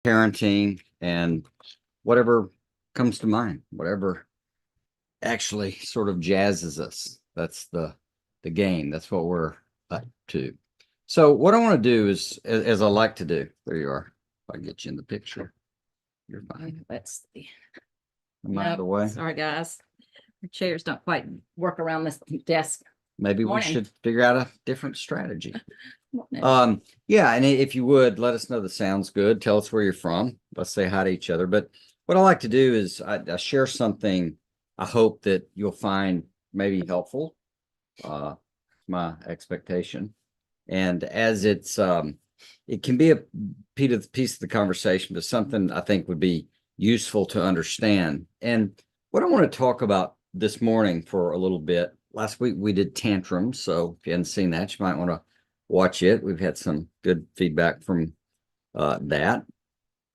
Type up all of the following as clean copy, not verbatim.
parenting, and whatever comes to mind, whatever actually sort of jazzes us. That's the game. That's what we're up to. So what I want to do is, as I like to do, there you are. If I get you in the picture, you're fine. Let's see. I'm out of the way. Sorry, guys. The chairs don't quite work around this desk. Maybe we Morning. should figure out a different strategy. Morning. Yeah, and if you would, let us know that sounds good. Tell us where you're from. Let's say hi to each other. But what I like to do is I share something I hope that you'll find maybe helpful. My expectation. And as it can be a piece of the conversation, but something I think would be useful to understand. And what I want to talk about this morning for a little bit. Last week we did tantrums, so if you hadn't seen that, you might want to watch it. We've had some good feedback from that.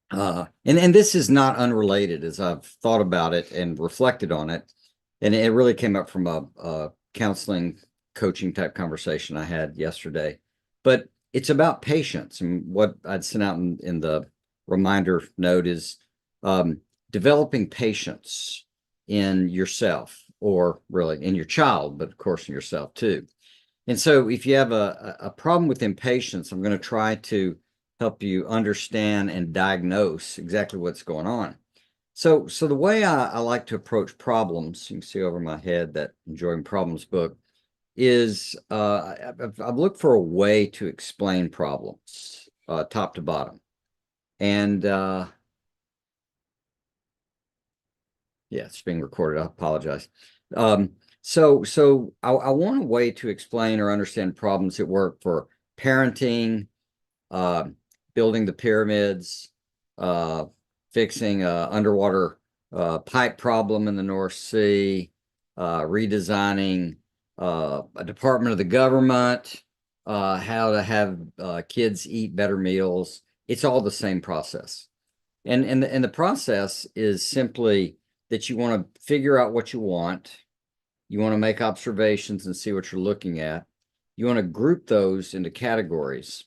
And this is not unrelated as I've thought about it and reflected on it. And it really came up from a counseling coaching type conversation I had yesterday. But it's about patience. And what I'd sent out in the reminder note is developing patience in yourself, or really in your child, but of course in yourself too. And so if you have a problem with impatience, I'm going to try to help you understand and diagnose exactly what's going on. So the way I like to approach problems, you can see over my head that Enjoying Problems book, is I've looked for a way to explain problems top to bottom. And yeah, it's being recorded. I apologize. So I want a way to explain or understand problems that work for parenting, building the pyramids, fixing a underwater pipe problem in the North Sea, redesigning a department of the government, how to have kids eat better meals. It's all the same process. And the process is simply that you want to figure out what you want. You want to make observations and see what you're looking at. You want to group those into categories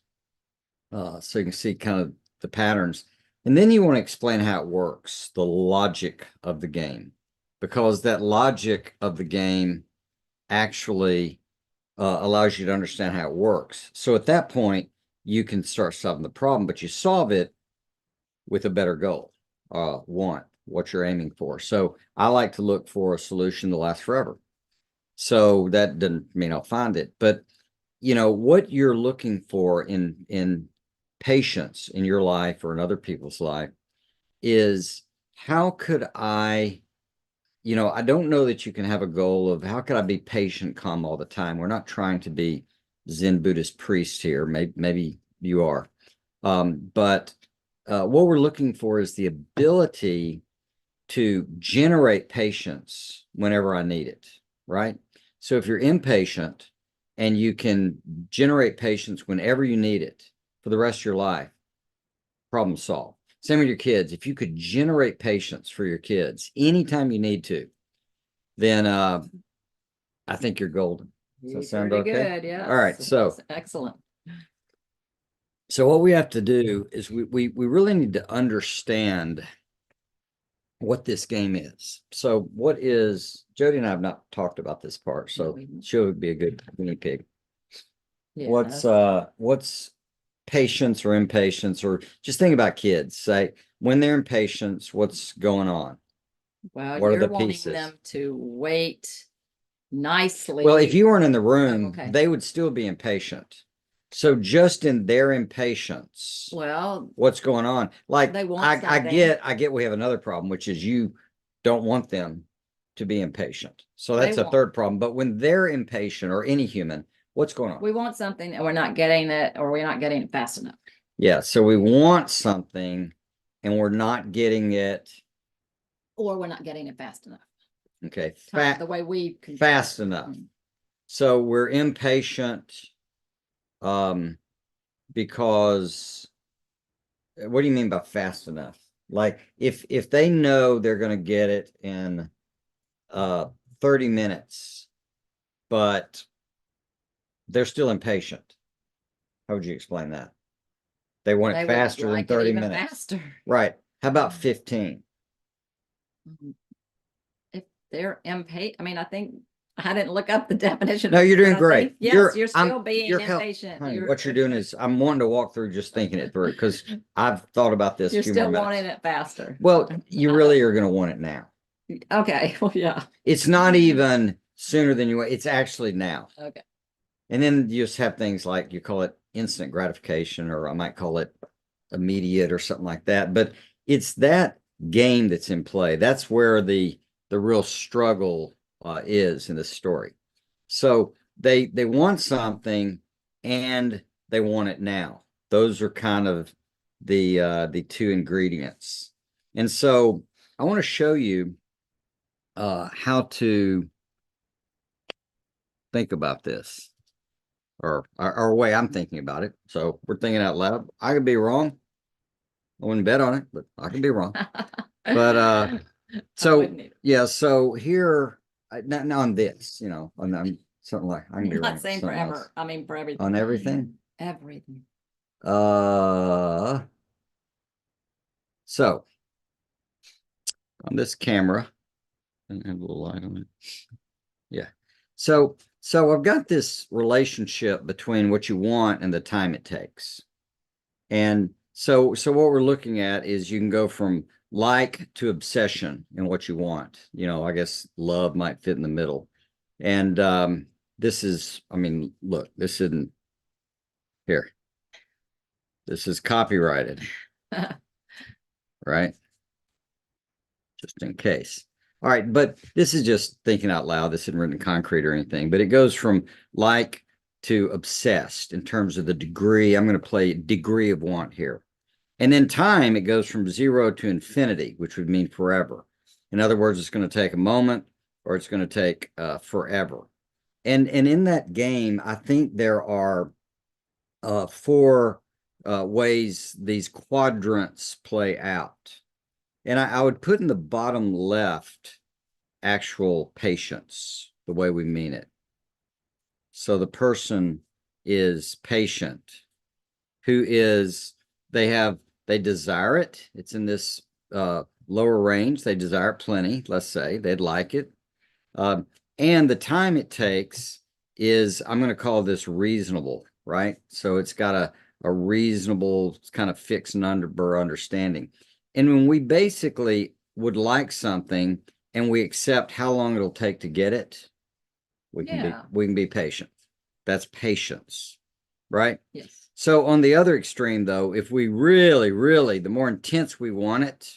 so you can see kind of the patterns. And then you want to explain how it works, the logic of the game, because that logic of the game actually allows you to understand how it works. So at that point, you can start solving the problem, but you solve it with a better goal, what you're aiming for. So I like to look for a solution that lasts forever. So that doesn't mean I'll find it, but you know what you're looking for in patience in your life or in other people's life is how could I don't know that you can have a goal of how could I be patient, calm all the time. We're not trying to be Zen Buddhist priests here. Maybe you are. But what we're looking for is the ability to generate patience whenever I need it, right? So if you're impatient and you can generate patience whenever you need it for the rest of your life, problem solved. Same with your kids. If you could generate patience for your kids anytime you need to, then I think you're golden. Does that sound okay? Good, yeah. All right. So excellent. So what we have to do is we really need to understand what this game is. So what is, Jody and I have not talked about this part, so she would be a good guinea pig. Yeah. What's patience or impatience, or just think about kids. Say when they're impatient, what's going on? Well, What are you're the wanting pieces? them to wait nicely. Well, if you weren't in the room, okay, they would still be impatient. So just in their impatience, well, what's going on? Like they want I get we have another problem, which is you don't want them to be impatient. So that's a third problem. But when they're impatient, or any human, what's going on? We want something and we're not getting it, or we're not getting it fast enough. Yeah, so we want something and we're not getting it, or we're not getting it fast enough. Okay, the way we fast enough. So we're impatient because what do you mean by fast enough? Like if they know they're going to get it in 30 minutes, but they're still impatient, how would you explain that? They want They it would faster than like it 30 even minutes. faster. Right. How about 15? If they're impatient, I mean, I think I didn't look up the definition. No, you're doing but I great. think, yes, you're still being you're impatient. honey, what you're doing is I'm wanting to walk through just thinking it through because I've thought about this a You're few more still wanting minutes. it faster. Well, you really are going to want it now. Okay, well, yeah. It's not even sooner than you want. It's actually now. Okay. And then you just have things like you call it instant gratification, or I might call it immediate or something like that. But it's that game that's in play. That's where the real struggle is in this story. So they want something and they want it now. Those are kind of the two ingredients. And so I want to show you how to think about this, or our way I'm thinking about it. So we're thinking out loud. I could be wrong. I wouldn't bet on it, but I could be wrong. But so yeah, so here now on this, on something like I can be I'm wrong. not saying forever. I mean, for everything. On everything. Everything. So on this camera, and have a little light on it. Yeah. So I've got this relationship between what you want and the time it takes. And so what we're looking at is you can go from like to obsession in what you want. I guess love might fit in the middle. And this is, I mean, look, this isn't here. This is copyrighted, right? Just in case. All right, but this is just thinking out loud. This isn't written in concrete or anything, but it goes from like to obsessed in terms of the degree. I'm going to play degree of want here. And then time, it goes from 0 to infinity, which would mean forever. In other words, it's going to take a moment or it's going to take forever. And in that game, I think there are four ways these quadrants play out. And I would put in the bottom left actual patience, the way we mean it. So the person is patient, who is, they desire it. It's in this lower range. They desire it plenty, let's say. They'd like it. And the time it takes is, I'm going to call this reasonable, right? So it's got a reasonable kind of fixed number understanding. And when we basically would like something and we accept how long it'll take to get it, we can be patient. That's patience, right? Yes. So on the other extreme, though, if we really, really, the more intense we want it,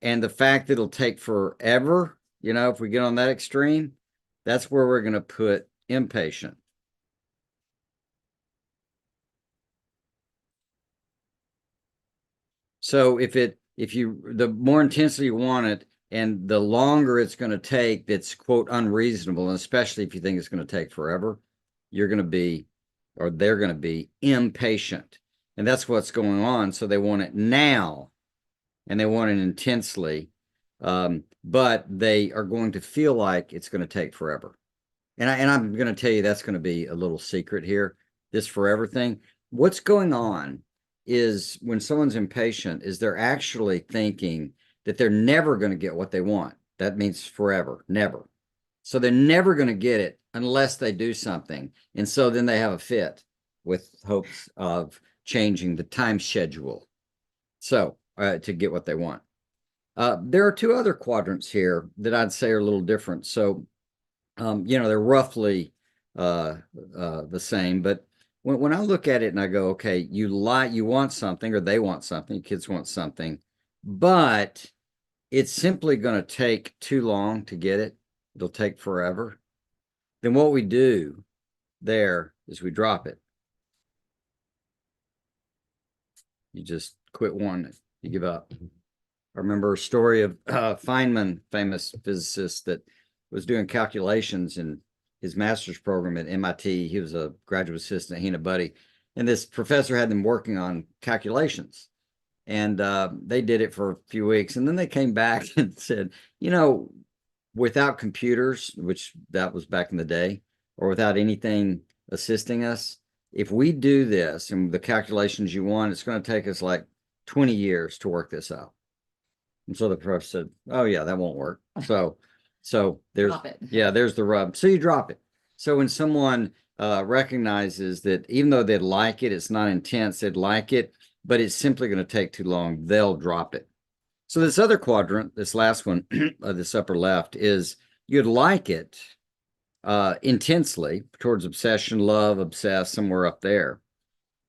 and the fact that it'll take forever, if we get on that extreme, that's where we're going to put impatient. So the more intensely you want it and the longer it's going to take, that's quote unreasonable, and especially if you think it's going to take forever, you're going to be, or they're going to be impatient. And that's what's going on. So they want it now and they want it intensely. But they are going to feel like it's going to take forever. And I'm going to tell you that's going to be a little secret here, this forever thing. What's going on is when someone's impatient is they're actually thinking that they're never going to get what they want. That means forever, never. So they're never going to get it unless they do something. And so then they have a fit with hopes of changing the time schedule. So to get what they want. There are two other quadrants here that I'd say are a little different. So, they're roughly the same, but when I look at it and I go, okay, you want something, or they want something, kids want something, but it's simply going to take too long to get it. It'll take forever. Then what we do there is we drop it. You just quit wanting it. You give up. I remember a story of Feynman, famous physicist, that was doing calculations in his master's program at MIT. He was a graduate assistant, he and a buddy. And this professor had them working on calculations. And they did it for a few weeks. And then they came back and said, without computers, which that was back in the day, or without anything assisting us, if we do this and the calculations you want, it's going to take us like 20 years to work this out. And so the prof said, oh yeah, that won't work. So there's, Drop it. yeah, there's the rub. So you drop it. So when someone recognizes that even though they'd like it, it's not intense, they'd like it, but it's simply going to take too long, they'll drop it. So this other quadrant, this last one, this upper left, is you'd like it intensely towards obsession, love, obsess, somewhere up there.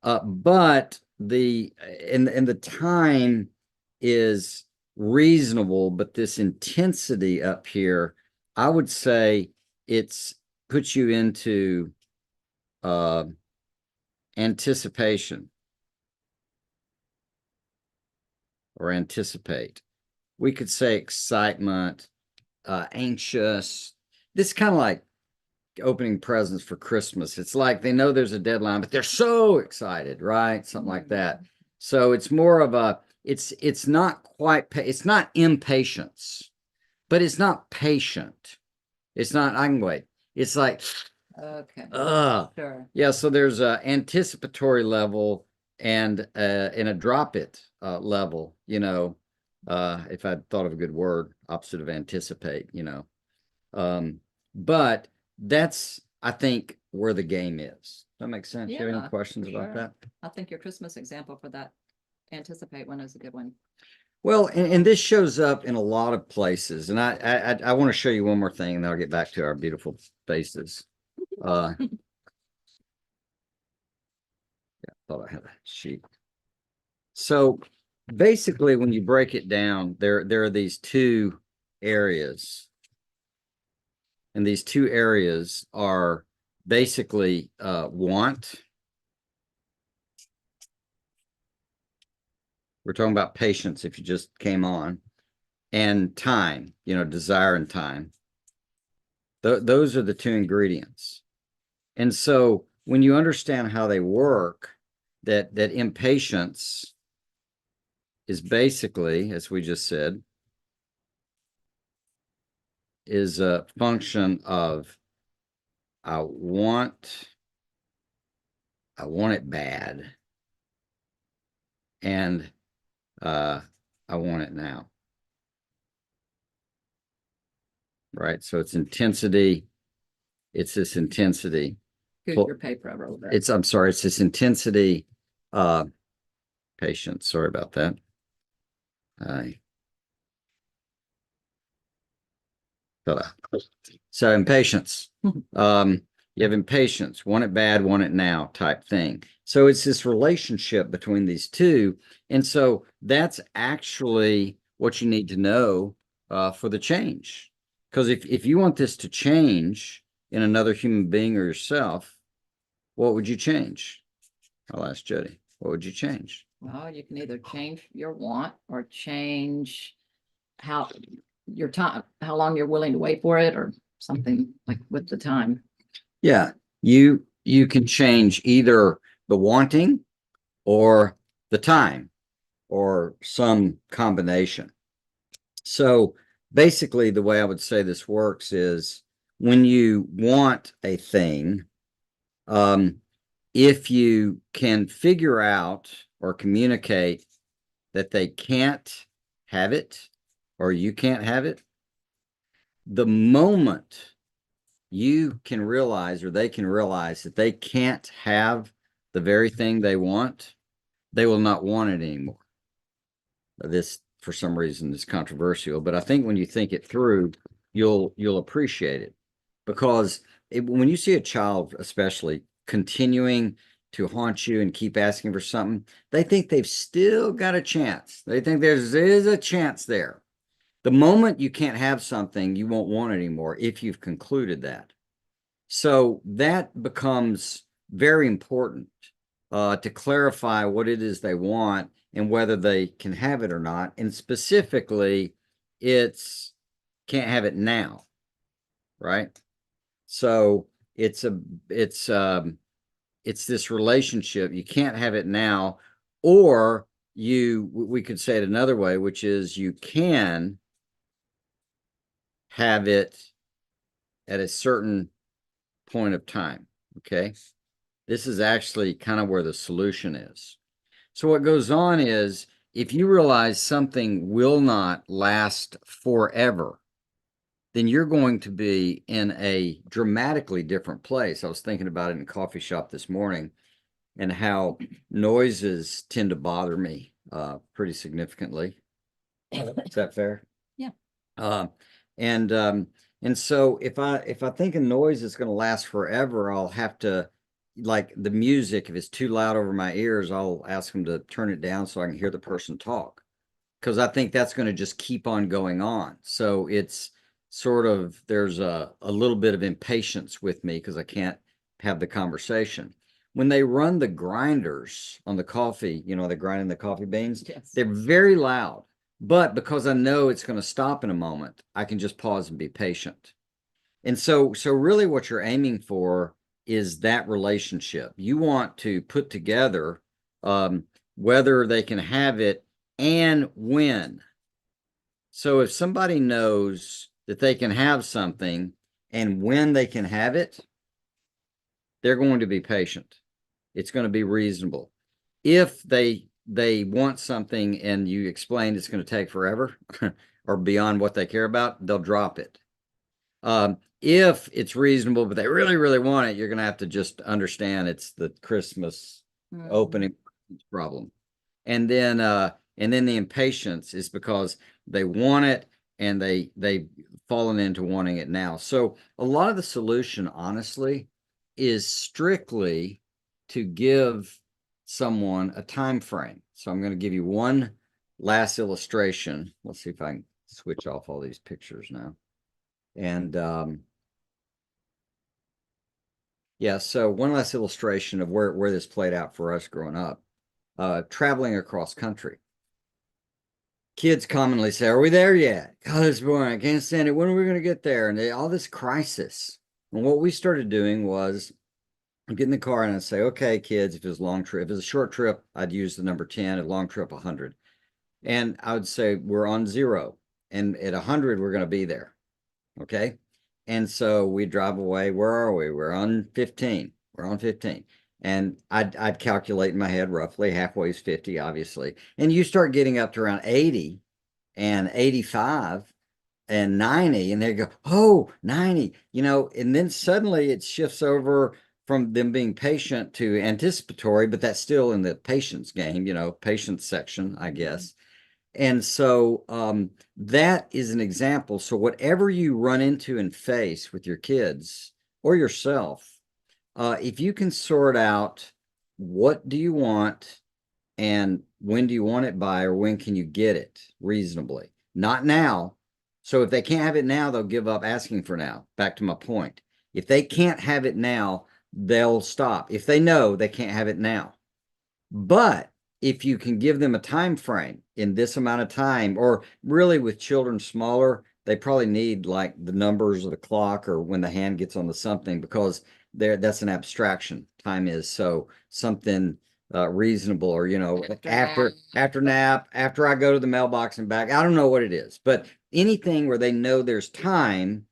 But the time is reasonable, but this intensity up here, I would say it's puts you into anticipation or anticipate. We could say excitement, anxious. This is kind of like opening presents for Christmas. It's like they know there's a deadline, but they're so excited, right? Something like that. So it's more of a, it's not quite, it's not impatience, but it's not patient. It's not, I can wait. It's like, Okay. Sure. Yeah. So there's a anticipatory level and a drop it level, if I thought of a good word, opposite of anticipate. But that's, I think, where the game is. Does that make sense? You have any Yeah, questions for about sure. that? I think your Christmas example for that anticipate one is a good one. Well, and this shows up in a lot of places, and I want to show you one more thing, and then I'll get back to our beautiful faces. Yeah, thought I had a sheet. So basically, when you break it down, there are these two areas, and these two areas are basically want. We're talking about patience if you just came on, and time, desire and time. Those are the two ingredients. And so when you understand how they work, that impatience is basically, as we just said, is a function of I want it bad, and I want it now. Right? So it's intensity. It's this intensity. Scoot your paper over a little bit. I'm sorry, it's this intensity, patience. Sorry about that. So impatience. You have impatience, want it bad, want it now type thing. So it's this relationship between these two. And so that's actually what you need to know for the change. Because if you want this to change in another human being or yourself, what would you change? I'll ask Jody. What would you change? Well, you can either change your want or change how your time, how long you're willing to wait for it, or something like with the time. Yeah, you can change either the wanting or the time or some combination. So basically, the way I would say this works is when you want a thing, if you can figure out or communicate that they can't have it or you can't have it, the moment you can realize or they can realize that they can't have the very thing they want, they will not want it anymore. This, for some reason, is controversial, but I think when you think it through, you'll appreciate it. Because when you see a child, especially, continuing to haunt you and keep asking for something, they think they've still got a chance. They think there's a chance there. The moment you can't have something, you won't want it anymore if you've concluded that. So that becomes very important to clarify what it is they want and whether they can have it or not. And specifically, it's can't have it now, right? So it's this relationship. You can't have it now, or we could say it another way, which is you can have it at a certain point of time. Okay. This is actually kind of where the solution is. So what goes on is if you realize something will not last forever, then you're going to be in a dramatically different place. I was thinking about it in a coffee shop this morning and how noises tend to bother me pretty significantly. Is that fair? Yeah. Uh, and and so if I think a noise is going to last forever, I'll have to, like the music, if it's too loud over my ears, I'll ask them to turn it down so I can hear the person talk. Because I think that's going to just keep on going on. So it's sort of, there's a little bit of impatience with me because I can't have the conversation. When they run the grinders on the coffee, you know, they're grinding the coffee beans, Yes. they're very loud. But because I know it's going to stop in a moment, I can just pause and be patient. And so really what you're aiming for is that relationship. You want to put together whether they can have it and when. So if somebody knows that they can have something and when they can have it, they're going to be patient. It's going to be reasonable. If they want something and you explain it's going to take forever or beyond what they care about, they'll drop it. If it's reasonable, but they really, really want it, you're going to have to just understand it's the Christmas opening problem. And then the impatience is because they want it and they've fallen into wanting it now. So a lot of the solution, honestly, is strictly to give someone a time frame. So I'm going to give you one last illustration. Let's see if I can switch off all these pictures now. And yeah, so one last illustration of where this played out for us growing up. Traveling across country. Kids commonly say, "Are we there yet? God, it's boring. I can't stand it. When are we going to get there?" And all this crisis. And what we started doing was get in the car and I'd say, "Okay, kids, if it was a long trip, if it was a short trip, I'd use the number 10, a long trip, 100. And I would say, we're on 0. And at 100, we're going to be there. Okay. And so we drive away. Where are we? We're on 15. We're on 15. And I'd calculate in my head roughly halfway is 50, obviously. And you start getting up to around 80 and 85 and 90, and they go, "Oh, 90, you know," and then suddenly it shifts over from them being patient to anticipatory, but that's still in the patience game, you know, patience section, I guess. And so that is an example. So whatever you run into and face with your kids or yourself, if you can sort out what do you want and when do you want it by, or when can you get it reasonably? Not now. So if they can't have it now, they'll give up asking for now. Back to my point. If they can't have it now, they'll stop. If they know they can't have it now. But if you can give them a time frame in this amount of time, or really with children smaller, they probably need like the numbers of the clock or when the hand gets on the something, because that's an abstraction. Time is so something reasonable, or you know, after nap, after I go to the mailbox and back. I don't know what it is, but anything where they know there's time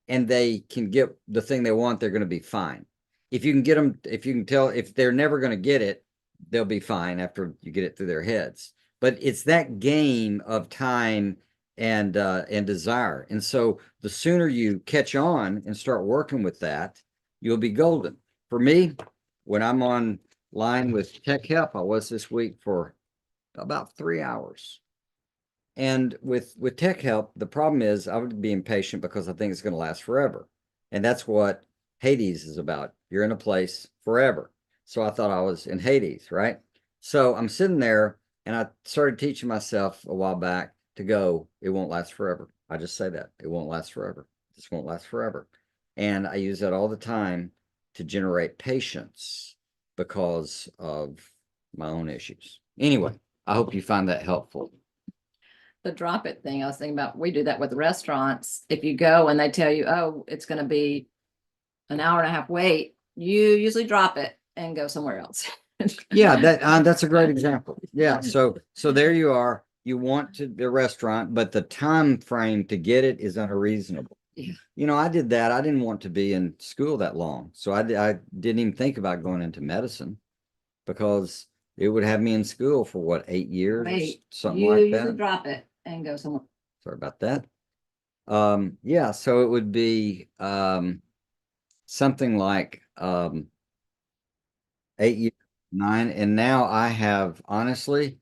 and they can get the thing they want, they're going to be fine. If you can get them, if you can tell if they're never going to get it, they'll be fine after you get it through their heads. But it's that game of time and desire. And so the sooner you catch on and start working with that, you'll be golden. For me, when I'm on line with Tech Help, I was this week for about 3 hours. And with Tech Help, the problem is I would be impatient because I think it's going to last forever. And that's what Hades is about. You're in a place forever. So I thought I was in Hades, right? So I'm sitting there and I started teaching myself a while back to go, it won't last forever. I just say that. It won't last forever. This won't last forever. And I use that all the time to generate patience because of my own issues. Anyway, I hope you find that helpful. The drop it thing, I was thinking about, we do that with restaurants. If you go and they tell you, "Oh, it's going to be an hour and a half wait," you usually drop it and go somewhere else. Yeah, that's a great example. Yeah, so there you are. You want to the restaurant, but the time frame to get it is unreasonable. Yeah. You know, I did that. I didn't want to be in school that long. So I didn't even think about going into medicine because it would have me in school for what, 8 years or Wait, something you like usually that. drop it and go somewhere. Sorry about that. Yeah, so it would be something like 8 years, nine, and now I have honestly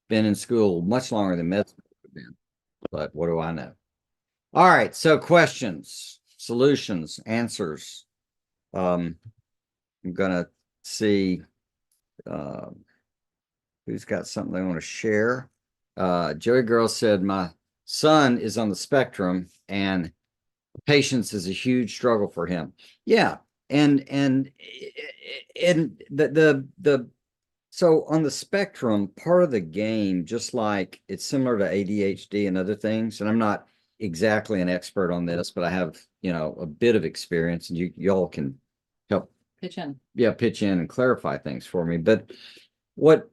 been in school much longer than med school would have been. But what do I know? All right, so questions, solutions, answers. I'm gonna see uh, who's got something they want to share. Joey Girl said, my son is on the spectrum and patience is a huge struggle for him. Yeah. And the so on the spectrum, part of the game, just like it's similar to ADHD and other things, and I'm not exactly an expert on this, but I have, a bit of experience and y'all can help, Pitch in. yeah, pitch in and clarify things for me. But what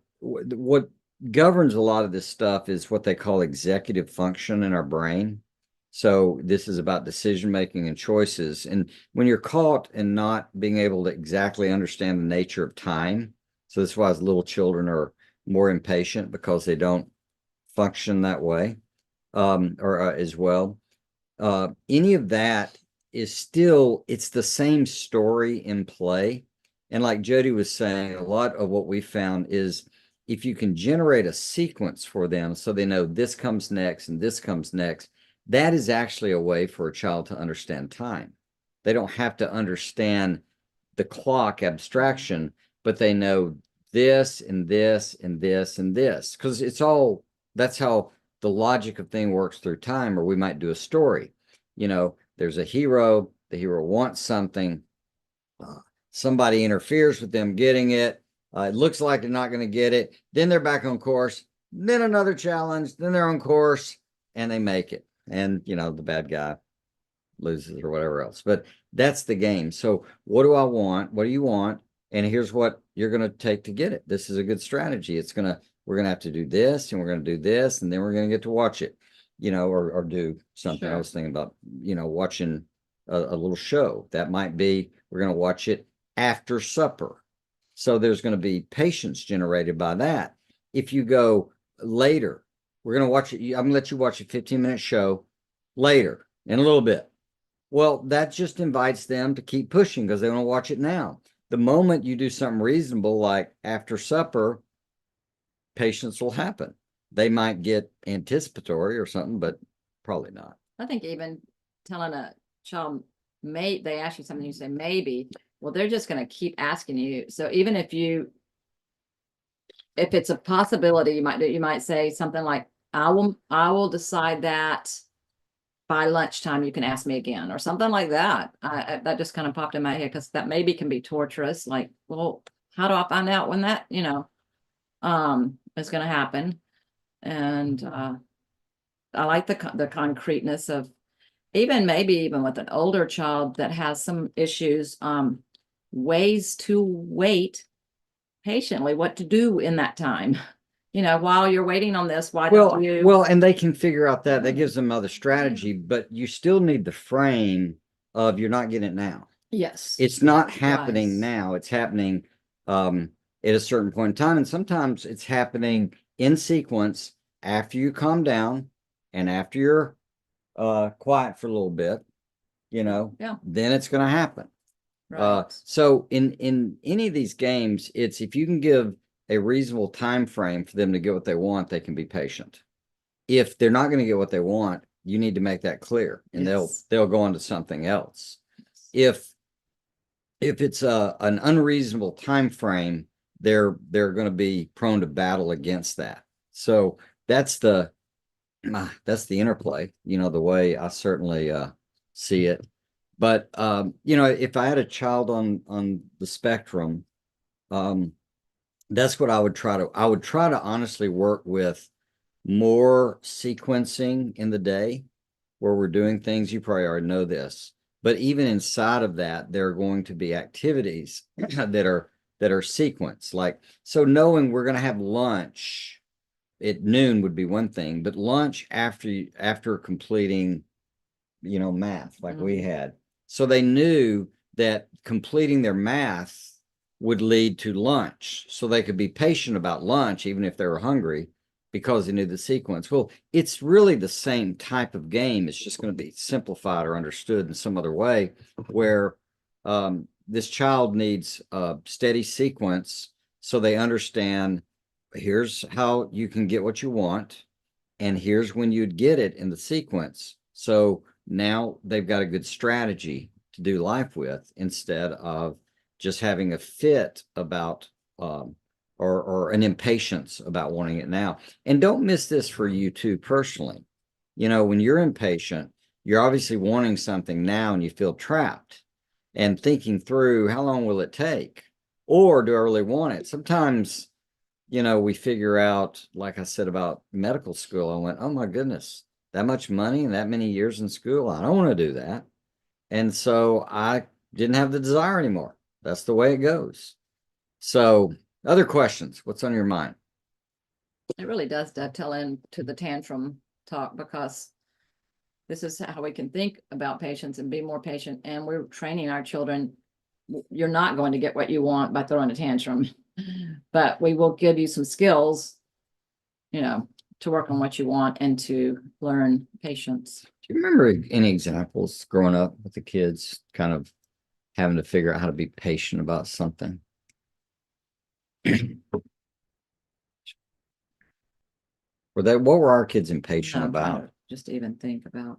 governs a lot of this stuff is what they call executive function in our brain. So this is about decision making and choices. And when you're caught in not being able to exactly understand the nature of time, so that's why little children are more impatient because they don't function that way, or as well. Any of that is still, it's the same story in play. And like Jody was saying, a lot of what we found is if you can generate a sequence for them so they know this comes next and this comes next, that is actually a way for a child to understand time. They don't have to understand the clock abstraction, but they know this and this and this and this because it's all, that's how the logic of thing works through time. Or we might do a story. There's a hero, the hero wants something, uh, somebody interferes with them getting it. It looks like they're not going to get it. Then they're back on course. Then another challenge. Then they're on course and they make it. And, the bad guy loses or whatever else. But that's the game. So what do I want? What do you want? And here's what you're going to take to get it. This is a good strategy. We're going to have to do this and we're going to do this and then we're going to get to watch it, or do something. I Sure. was thinking about, watching a little show. That might be, we're going to watch it after supper. So there's going to be patience generated by that. If you go later, we're going to watch it. I'm going to let you watch a 15-minute show later in a little bit. Well, that just invites them to keep pushing because they want to watch it now. The moment you do something reasonable, like after supper, patience will happen. They might get anticipatory or something, but probably not. I think even telling a child, they ask you something, you say maybe, well, they're just going to keep asking you. So even if it's a possibility, you might say something like, I will decide that by lunchtime, you can ask me again, or something like that. That just kind of popped in my head because that maybe can be torturous. Like, well, how do I find out when that, is going to happen? And I like the concreteness of maybe even with an older child that has some issues, ways to wait patiently, what to do in that time. While you're waiting on this, why don't you? Well, and they can figure out that gives them other strategy, but you still need the frame of you're not getting it now. Yes. It's not happening Right. now. It's happening at a certain point in time. And sometimes it's happening in sequence after you calm down and after you're quiet for a little bit, Yeah. then it's going to happen. Right. So in any of these games, it's if you can give a reasonable time frame for them to get what they want, they can be patient. If they're not going to get what they want, you need to make that clear, and Yes. they'll go on to something else. If it's an unreasonable time frame, they're going to be prone to battle against that. So that's the interplay, the way I certainly see it. But if I had a child on the spectrum, that's what I would try to honestly work with more sequencing in the day where we're doing things. You probably already know this, but even inside of that, there are going to be activities that are sequenced. Like, so knowing we're going to have lunch at noon would be one thing, but lunch after completing math like we had. So they knew that completing their math would lead to lunch. So they could be patient about lunch, even if they were hungry, because they knew the sequence. Well, it's really the same type of game. It's just going to be simplified or understood in some other way, where this child needs a steady sequence so they understand here's how you can get what you want, and here's when you'd get it in the sequence. So now they've got a good strategy to do life with, instead of just having a fit about or an impatience about wanting it now. And don't miss this for you too personally. When you're impatient, you're obviously wanting something now and you feel trapped and thinking through, how long will it take? Or do I really want it? Sometimes, we figure out, like I said about medical school, I went, oh my goodness, that much money and that many years in school, I don't want to do that. And so I didn't have the desire anymore. That's the way it goes. So, other questions? What's on your mind? It really does dovetail into the tantrum talk, because this is how we can think about patience and be more patient. And we're training our children. You're not going to get what you want by throwing a tantrum, but we will give you some skills, to work on what you want and to learn patience. Do you remember any examples growing up with the kids kind of having to figure out how to be patient about something? What were our kids impatient I'm trying about? to just even think about.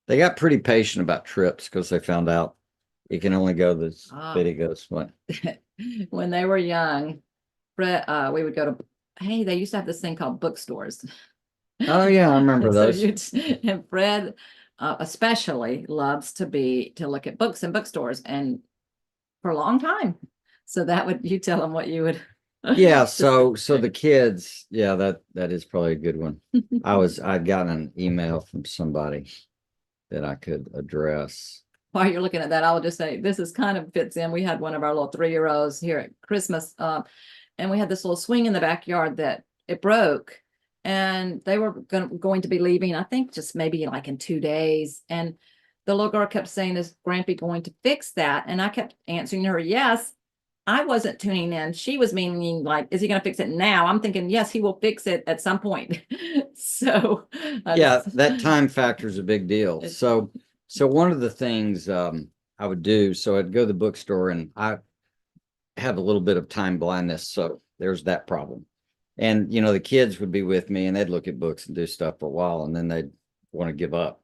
They got pretty patient about trips because they found out it can only go this bit. It goes what? When they were young, Fred, we would go to, hey, they used to have this thing called bookstores. Oh yeah, I remember So those. and Fred especially loves to look at books in bookstores, and for a long time. So you tell them what you would. Yeah, so the kids, yeah, that is probably a good one. I'd gotten an email from somebody that I could address. While you're looking at that, I'll just say this is kind of fits in. We had one of our little 3-year-olds here at Christmas, and we had this little swing in the backyard that it broke, and they were going to be leaving, I think just maybe like in 2 days. And the little girl kept saying, is Grampy going to fix that? And I kept answering her, yes. I wasn't tuning in. She was meaning like, is he going to fix it now? I'm thinking, yes, he will fix it at some point. So yeah, that time factor is a big deal. So one of the things I would do, so I'd go to the bookstore, and I have a little bit of time blindness, so there's that problem. And the kids would be with me, and they'd look at books and do stuff for a while, and then they'd want to give up.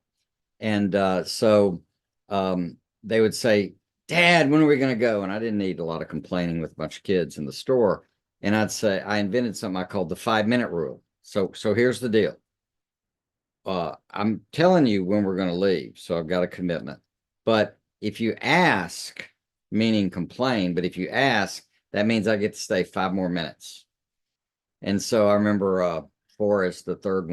And so they would say, Dad, when are we going to go? And I didn't need a lot of complaining with a bunch of kids in the store. And I'd say, I invented something I called the 5-minute rule. So here's the deal. I'm telling you when we're going to leave, so I've got a commitment. But if you ask, meaning complain, but if you ask, that means I get to stay 5 more minutes. And so I remember Forrest, the third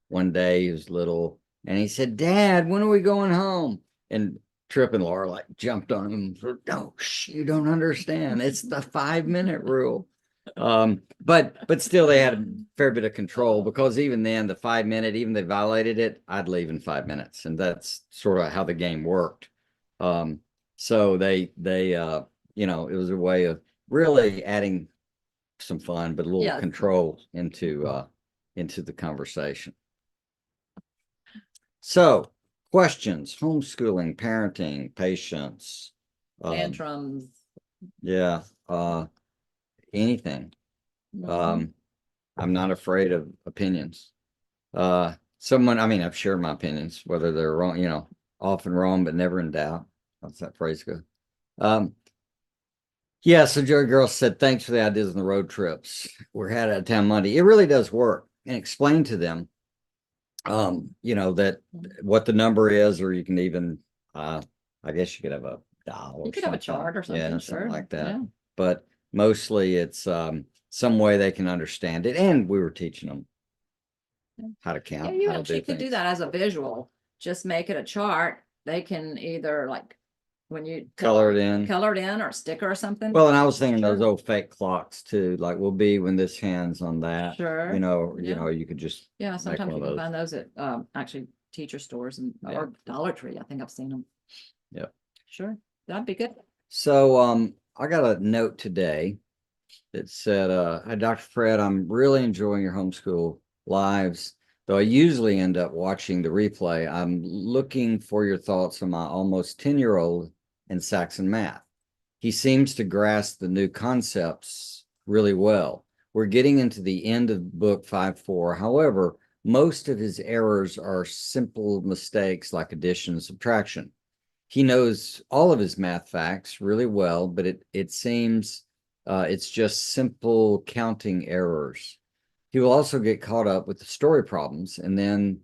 one day, he was little, and he said, Dad, when are we going home? And Trip and Laura like jumped on him. No, you don't understand. It's the 5-minute rule. But still they had a fair bit of control, because even then the 5-minute, even they violated it, I'd leave in 5 minutes. And that's sort of how the game worked. So they it was a way of really adding some fun, but a little control into the conversation. So questions, homeschooling, parenting, patience, tantrums. Yeah. Anything. I'm not afraid of opinions. I've shared my opinions, whether they're wrong, often wrong, but never in doubt. How's that phrase go? Yeah, so Joey Girl said, thanks for the ideas on the road trips. We're headed out of town Monday. It really does work. And explain to them, that what the number is, or you can even, I guess you could have a dial. You could have a chart or something, something like that. Yeah. But mostly it's some way they can understand it. And we were teaching them how to count. Yeah, you actually could do that as a visual. Just make it a chart. They can either like when you color it in or sticker or something. Well, and I was thinking those old fake clocks too, like will be when this hand's on that. Sure. You know, you could just sometimes you can find those at actually teacher stores and Yeah. or Dollar Tree. I think I've seen them. Yep. Sure, that'd be good. So I got a note today that said, "Hi, Dr. Fred, I'm really enjoying your homeschool lives. Though I usually end up watching the replay, I'm looking for your thoughts on my almost 10-year-old in Saxon math. He seems to grasp the new concepts really well. We're getting into the end of book 5.4. However, most of his errors are simple mistakes like addition and subtraction. He knows all of his math facts really well, but it seems it's just simple counting errors. He will also get caught up with the story problems and then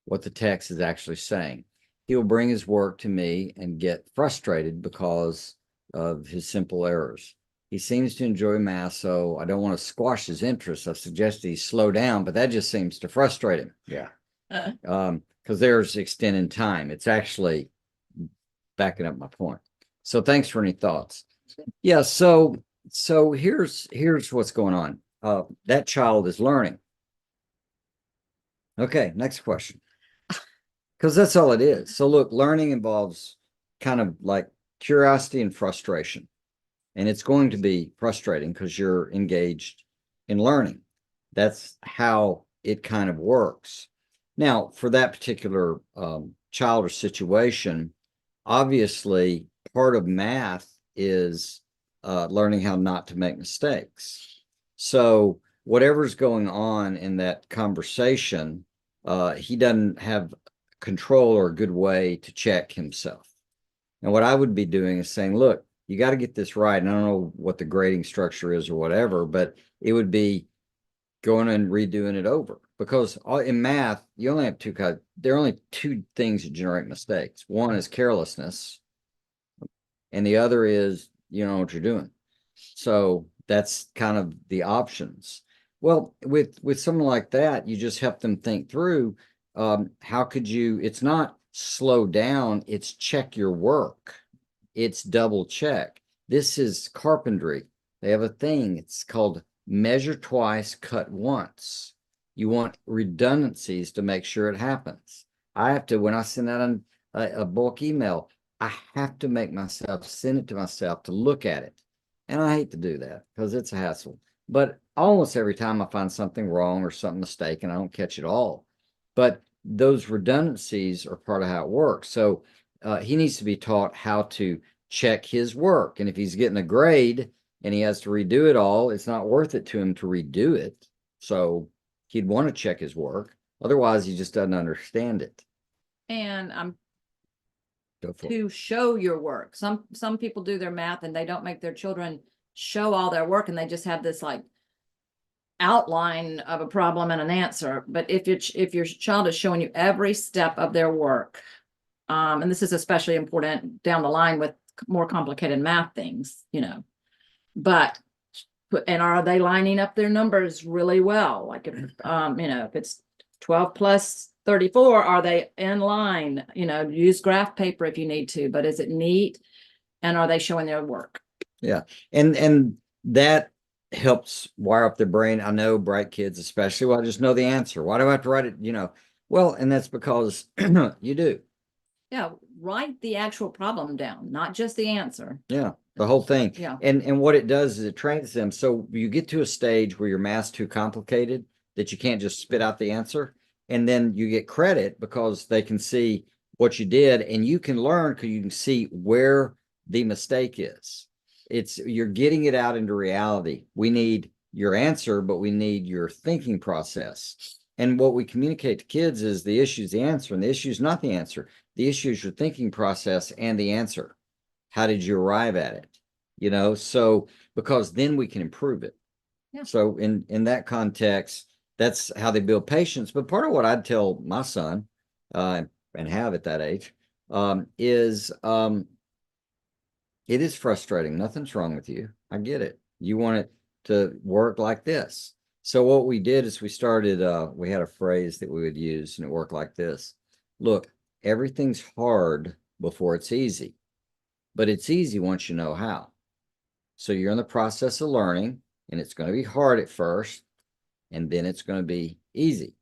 what the text is actually saying. He will bring his work to me and get frustrated because of his simple errors. He seems to enjoy math, so I don't want to squash his interest. I've suggested he slow down, but that just seems to frustrate him. Yeah. Because there's extended time. It's actually backing up my point. So thanks for any thoughts. Yeah, so here's what's going on. That child is learning. Okay, next question. Because that's all it is. So look, learning involves kind of like curiosity and frustration. And it's going to be frustrating because you're engaged in learning. That's how it kind of works. Now, for that particular child or situation, obviously part of math is learning how not to make mistakes. So whatever's going on in that conversation, he doesn't have control or a good way to check himself. And what I would be doing is saying, look, you got to get this right. And I don't know what the grading structure is or whatever, but it would be going and redoing it over, because in math, you only have there are only two things that generate mistakes. One is carelessness, and the other is you know what you're doing. So that's kind of the options. Well, with someone like that, you just help them think through how could you, it's not slow down, it's check your work. It's double check. This is carpentry. They have a thing, it's called measure twice, cut once. You want redundancies to make sure it happens. I have to, when I send out a bulk email, I have to make myself send it to myself to look at it. And I hate to do that because it's a hassle. But almost every time I find something wrong or something mistaken, I don't catch it all. But those redundancies are part of how it works. So he needs to be taught how to check his work. And if he's getting a grade and he has to redo it all, it's not worth it to him to redo it. So he'd want to check his work. Otherwise, he just doesn't understand it. And Go for it. to show your work. Some people do their math and they don't make their children show all their work, and they just have this like outline of a problem and an answer. But if your child is showing you every step of their work, and this is especially important down the line with more complicated math things, you know, but and are they lining up their numbers really well? Like if you know, if it's 12 plus 34, are they in line? You know, use graph paper if you need to, but is it neat? And are they showing their work? Yeah. And that helps wire up their brain. I know bright kids, especially, well, I just know the answer. Why do I have to write it? You know, well, and that's because you do. Yeah, write the actual problem down, not just the answer. Yeah, the whole thing. Yeah. And what it does is it trains them. So you get to a stage where your math's too complicated that you can't just spit out the answer. And then you get credit because they can see what you did, and you can learn because you can see where the mistake is. You're getting it out into reality. We need your answer, but we need your thinking process. And what we communicate to kids is the issue is the answer, and the issue is not the answer. The issue is your thinking process and the answer. How did you arrive at it? You know, so because then we can improve it. Yeah. So in that context, that's how they build patience. But part of what I'd tell my son, and have at that age, is it is frustrating. Nothing's wrong with you. I get it. You want it to work like this. So what we did is we started, we had a phrase that we would use, and it worked like this. Look, everything's hard before it's easy, but it's easy once you know how. So you're in the process of learning, and it's going to be hard at first, and then it's going to be easy.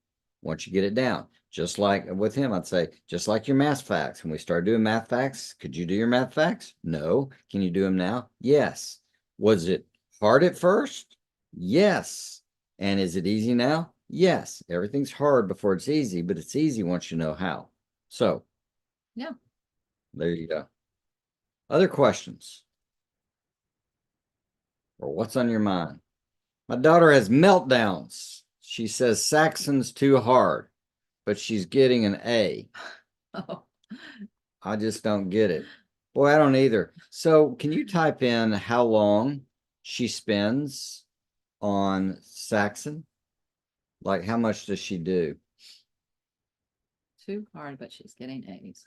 once you get it down. Just like with him, I'd say, just like your math facts. When we started doing math facts, could you do your math facts? No. Can you do them now? Yes. Was it hard at first? Yes. And is it easy now? Yes. Everything's hard before it's easy, but it's easy once you know how. So, Yeah. there you go. Other questions? Or what's on your mind? My daughter has meltdowns. She says Saxon's too hard, but she's getting an A. Oh, I just don't get it. Boy, I don't either. So can you type in how long she spends on Saxon? Like how much does she do? too hard, but she's getting A's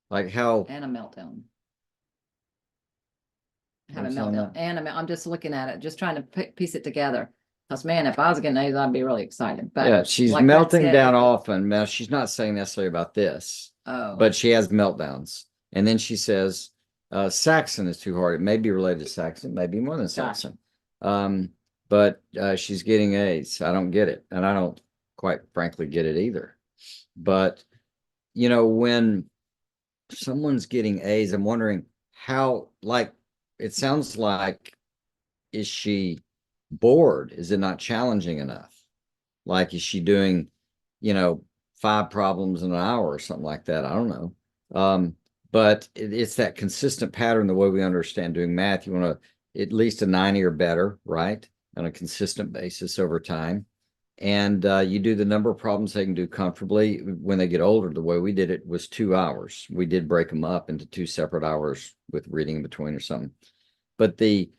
Like how and a meltdown. Have a what's on meltdown that? and I'm just looking at it, just trying to piece it together. Because man, if I was getting A's, I'd be really excited. But Yeah, she's like Brett melting said, down often. Now she's not saying necessarily about this, oh, but she has meltdowns. And then she says, Saxon is too hard. It may be related to Saxon, maybe more than Saxon. But she's getting A's. I don't get it. And I don't quite frankly get it either. But, you know, when someone's getting A's, I'm wondering how, like, it sounds like, is she bored? Is it not challenging enough? Like, is she doing, you know, 5 problems in an hour or something like that? I don't know. But it's that consistent pattern, the way we understand doing math. You want to at least a 90 or better, right? On a consistent basis over time. And you do the number of problems they can do comfortably. When they get older, the way we did it was 2 hours. We did break them up into 2 separate hours with reading in between or something. But the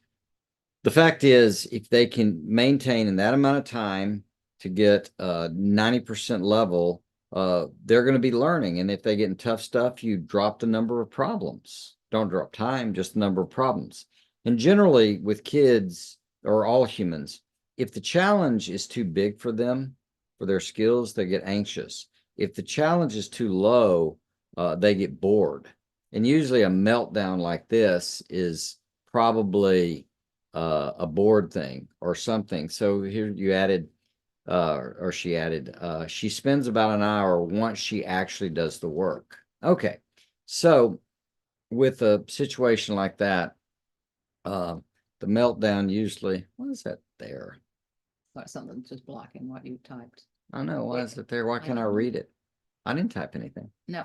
fact is, if they can maintain in that amount of time to get 90% level, they're going to be learning. And if they get in tough stuff, you drop the number of problems. Don't drop time, just the number of problems. And generally with kids or all humans, if the challenge is too big for them, for their skills, they get anxious. If the challenge is too low, they get bored. And usually a meltdown like this is probably a board thing or something. So here you added, or she added, she spends about an hour once she actually does the work. Okay. So with a situation like that, the meltdown usually, what is that there? like something just blocking what you typed. I know. Why is it there? Why can't I read it? I didn't type anything. No,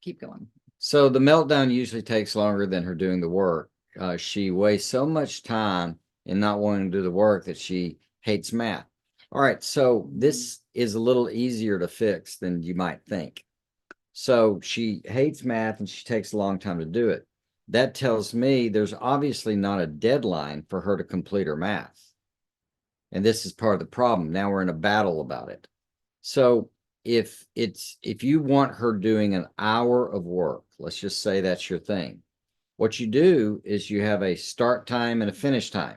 keep going. So the meltdown usually takes longer than her doing the work. She wastes so much time in not wanting to do the work that she hates math. All right, so this is a little easier to fix than you might think. So she hates math and she takes a long time to do it. That tells me there's obviously not a deadline for her to complete her math. And this is part of the problem. Now we're in a battle about it. So if you want her doing an hour of work, let's just say that's your thing. What you do is you have a start time and a finish time.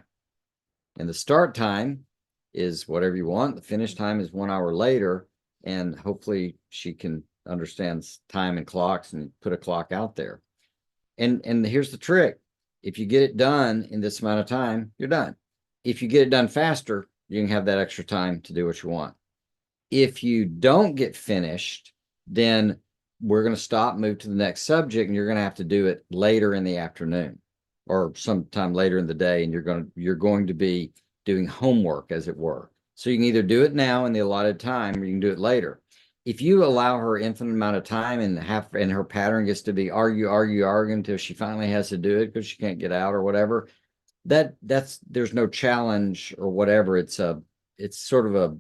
And the start time is whatever you want. The finish time is 1 hour later. And hopefully she can understand time and clocks and put a clock out there. And here's the trick. If you get it done in this amount of time, you're done. If you get it done faster, you can have that extra time to do what you want. If you don't get finished, then we're going to stop, move to the next subject, and you're going to have to do it later in the afternoon or sometime later in the day. And you're going to be doing homework, as it were. So you can either do it now in the allotted time, or you can do it later. If you allow her infinite amount of time and her pattern gets to be argue until she finally has to do it because she can't get out or whatever, there's no challenge or whatever. It's sort of a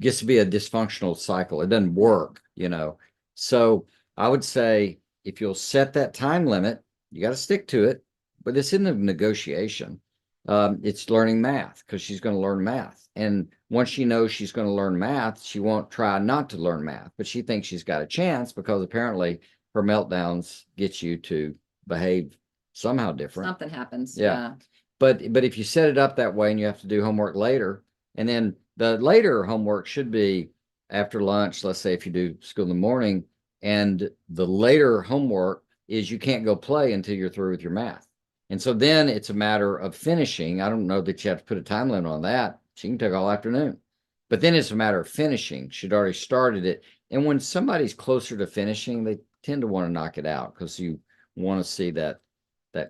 gets to be a dysfunctional cycle. It doesn't work, you know. So I would say if you'll set that time limit, you got to stick to it. But this isn't a negotiation. It's learning math because she's going to learn math. And once she knows she's going to learn math, she won't try not to learn math. But she thinks she's got a chance because apparently her meltdowns get you to behave somehow different. Something happens. Yeah. But if you set it up that way and you have to do homework later, and then the later homework should be after lunch, let's say if you do school in the morning, and the later homework is you can't go play until you're through with your math. And so then it's a matter of finishing. I don't know that you have to put a time limit on that. She can take all afternoon. But then it's a matter of finishing. She'd already started it. And when somebody's closer to finishing, they tend to want to knock it out because you want to see that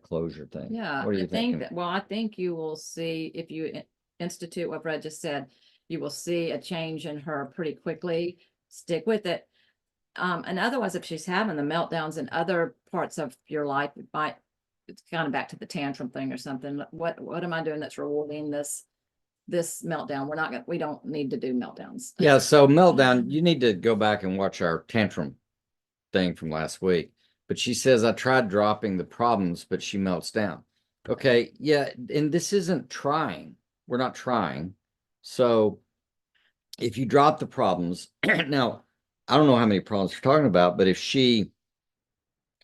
closure thing. Yeah, What are I you think thinking? that, well, I think you will see if you institute what Brad just said, you will see a change in her pretty quickly. Stick with it. And otherwise, if she's having the meltdowns in other parts of your life, it might, it's kind of back to the tantrum thing or something. What am I doing that's rewarding this meltdown? We don't need to do meltdowns. Yeah, so meltdown, you need to go back and watch our tantrum thing from last week. But she says, I tried dropping the problems, but she melts down. Okay, yeah, and this isn't trying. We're not trying. So if you drop the problems, now, I don't know how many problems we're talking about, but if she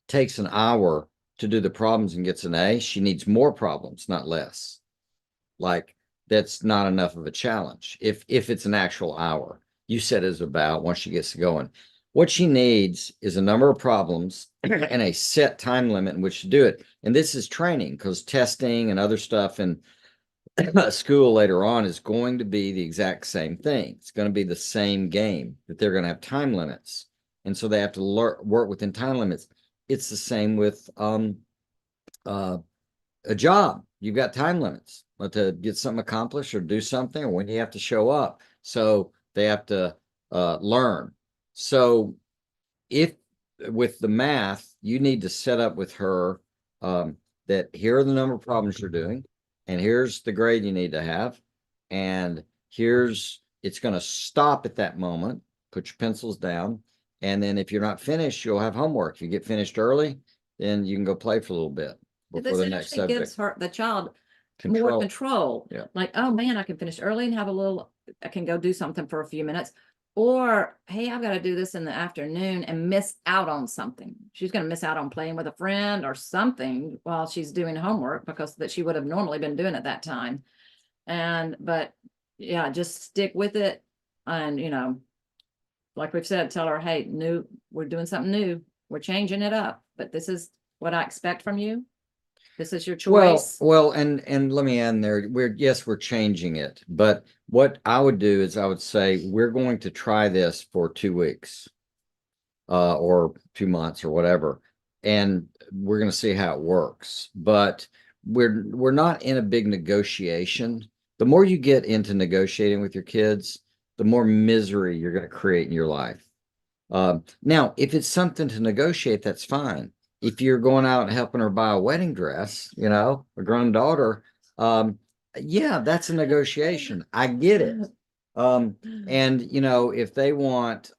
takes an hour to do the problems and gets an A, she needs more problems, not less. Like that's not enough of a challenge. If it's an actual hour, you said is about once she gets going. What she needs is a number of problems and a set time limit in which to do it. And this is training because testing and other stuff in school later on is going to be the exact same thing. It's going to be the same game that they're going to have time limits. And so they have to work within time limits. It's the same with a job. You've got time limits to get something accomplished or do something, or when you have to show up. So they have to learn. So if with the math, you need to set up with her that here are the number of problems you're doing, and here's the grade you need to have, and here's it's going to stop at that moment. Put your pencils down, and then if you're not finished, you'll have homework. If you get finished early, then you can go play for a little bit before the next actually gives subject. the child more Control. control. Yeah. Like, oh man, I can finish early and have a little, I can go do something for a few minutes. Or, hey, I've got to do this in the afternoon and miss out on something. She's going to miss out on playing with a friend or something while she's doing homework because that she would have normally been doing at that time. But yeah, just stick with it. And, like we've said, tell her, hey, we're doing something new. We're changing it up, but this is what I expect from you. This is your choice. Well, and let me end there. We're changing it, but what I would do is I would say we're going to try this for 2 weeks, or 2 months or whatever, and we're going to see how it works. But we're not in a big negotiation. The more you get into negotiating with your kids, the more misery you're going to create in your life. Now, if it's something to negotiate, that's fine. If you're going out and helping her buy a wedding dress, a grown daughter, yeah, that's a negotiation. I get it. And if they want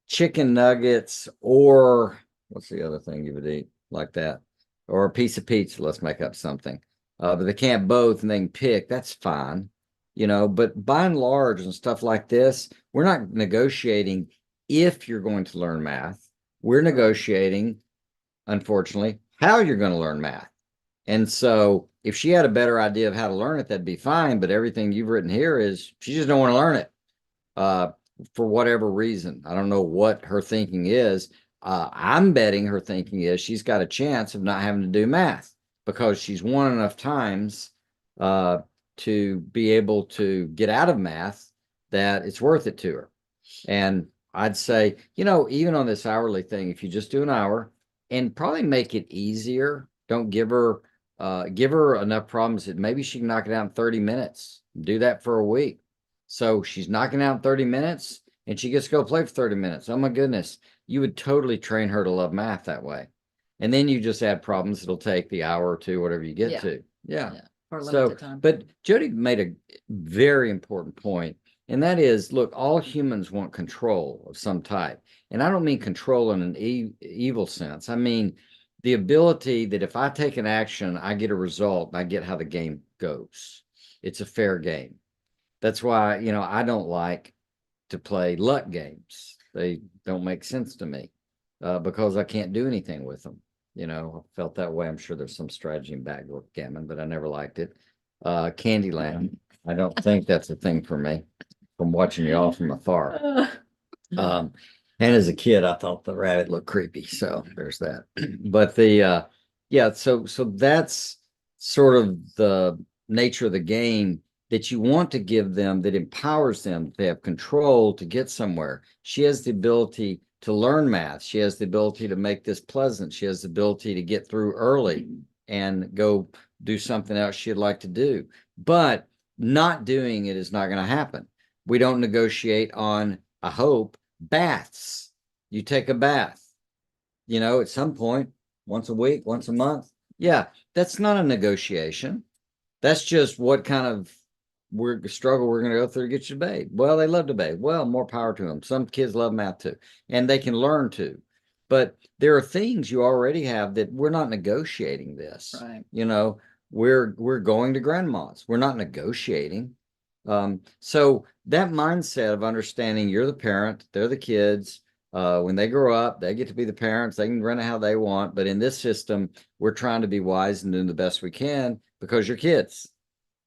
chicken nuggets or what's the other thing you would eat like that? Or a piece of pizza, let's make up something. But they can't both and they can pick, that's fine. But by and large and stuff like this, we're not negotiating if you're going to learn math. We're negotiating, unfortunately, how you're going to learn math. And so if she had a better idea of how to learn it, that'd be fine. But everything you've written here is she just don't want to learn it for whatever reason. I don't know what her thinking is. I'm betting her thinking is she's got a chance of not having to do math because she's won enough times to be able to get out of math that it's worth it to her. And I'd say, even on this hourly thing, if you just do an hour and probably make it easier, don't give her enough problems that maybe she can knock it out in 30 minutes. Do that for a week. So she's knocking out in 30 minutes and she gets to go play for 30 minutes. Oh my goodness. You would totally train her to love math that way. And then you just add problems. It'll take the hour or two, whatever you get to. Yeah. For a So, limited time. but Jody made a very important point, and that is, look, all humans want control of some type. And I don't mean control in an evil sense. I mean the ability that if I take an action, I get a result, I get how the game goes. It's a fair game. That's why, I don't like to play luck games. They don't make sense to me because I can't do anything with them. I felt that way. I'm sure there's some strategy in backgammon, but I never liked it. Candyland, I don't think that's a thing for me from watching you all from afar. And as a kid, I thought the rabbit looked creepy. So there's that. But yeah, so that's sort of the nature of the game. that you want to give them that empowers them to have control to get somewhere. She has the ability to learn math. She has the ability to make this pleasant. She has the ability to get through early and go do something else she'd like to do. But not doing it is not going to happen. We don't negotiate on, I hope, baths. You take a bath, at some point, once a week, once a month. Yeah, that's not a negotiation. That's just what kind of struggle we're going to go through to get you to bathe. Well, they love to bathe. Well, more power to them. Some kids love math too, and they can learn too. But there are things you already have that we're not negotiating this. Right. We're going to grandma's. We're not negotiating. So that mindset of understanding you're the parent, they're the kids. When they grow up, they get to be the parents. They can run it how they want. But in this system, we're trying to be wise and do the best we can because you're kids.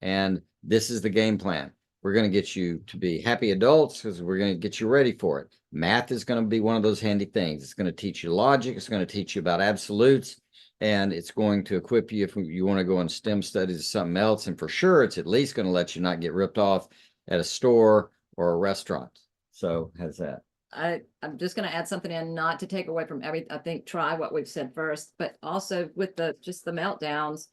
And this is the game plan. We're going to get you to be happy adults because we're going to get you ready for it. Math is going to be one of those handy things. It's going to teach you logic. It's going to teach you about absolutes. And it's going to equip you if you want to go in STEM studies or something else. And for sure, it's at least going to let you not get ripped off at a store or a restaurant. So how's that? I'm just going to add something in, not to take away from I think try what we've said first, but also with just the meltdowns,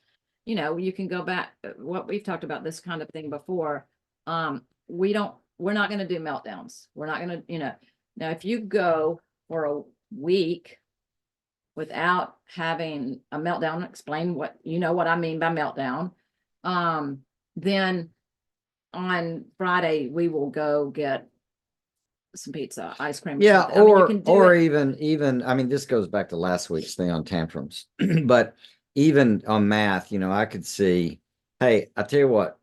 you can go back, what we've talked about this kind of thing before. We're not going to do meltdowns. We're not going to, now if you go for a week without having a meltdown, explain what I mean by meltdown. Then on Friday, we will go get some pizza, ice cream. Yeah, or even, I mean, this goes back to last week's thing on tantrums, but even on math, I could see, hey, I tell you what,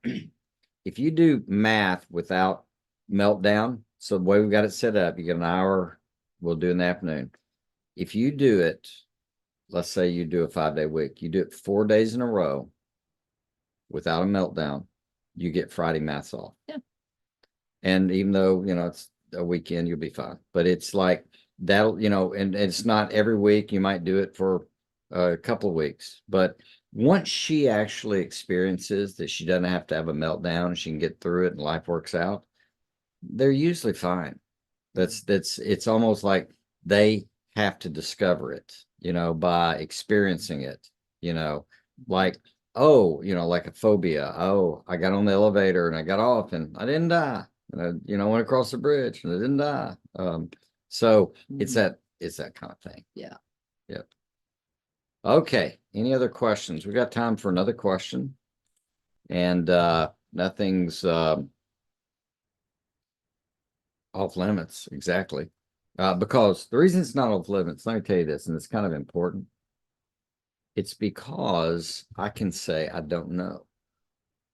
if you do math without meltdown, so the way we got it set up, you get an hour, we'll do in the afternoon. If you do it, let's say you do a 5-day week, you do it 4 days in a row without a meltdown, you get Friday maths off. Yeah. And even though, it's a weekend, you'll be fine. But it's like that'll, and it's not every week. You might do it for a couple of weeks. But once she actually experiences that she doesn't have to have a meltdown, she can get through it and life works out, they're usually fine. It's almost like they have to discover it, by experiencing it, like, oh, like a phobia. Oh, I got on the elevator and I got off and I didn't die. And I went across the bridge and I didn't die. So it's that kind of thing. Yeah. Yep. Okay. Any other questions? We got time for another question. And nothing's off limits, exactly. Because the reason it's not off limits, let me tell you this, and it's kind of important. It's because I can say I don't know.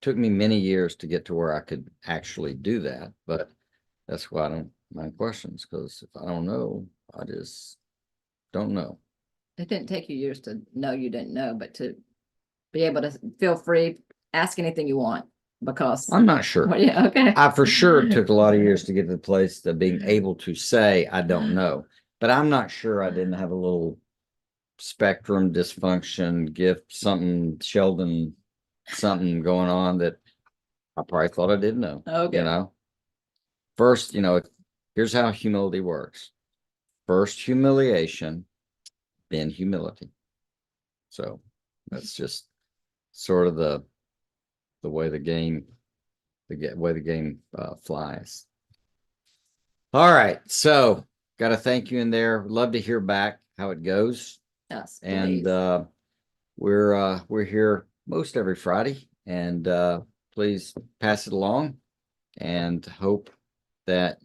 Took me many years to get to where I could actually do that, but that's why I don't mind questions, because if I don't know, I just don't know. It didn't take you years to know you didn't know, but to be able to feel free, ask anything you want, because I'm not sure. Well, yeah, okay. I for sure took a lot of years to get to the place of being able to say I don't know, but I'm not sure I didn't have a little spectrum dysfunction, gift, something, Sheldon, something going on that I probably thought I didn't know. Okay. First, here's how humility works. First humiliation, then humility. So that's just sort of the way the game, flies. All right, so got to thank you in there. Love to hear back how it goes. Yes. And please. we're here most every Friday, and please pass it along, and hope that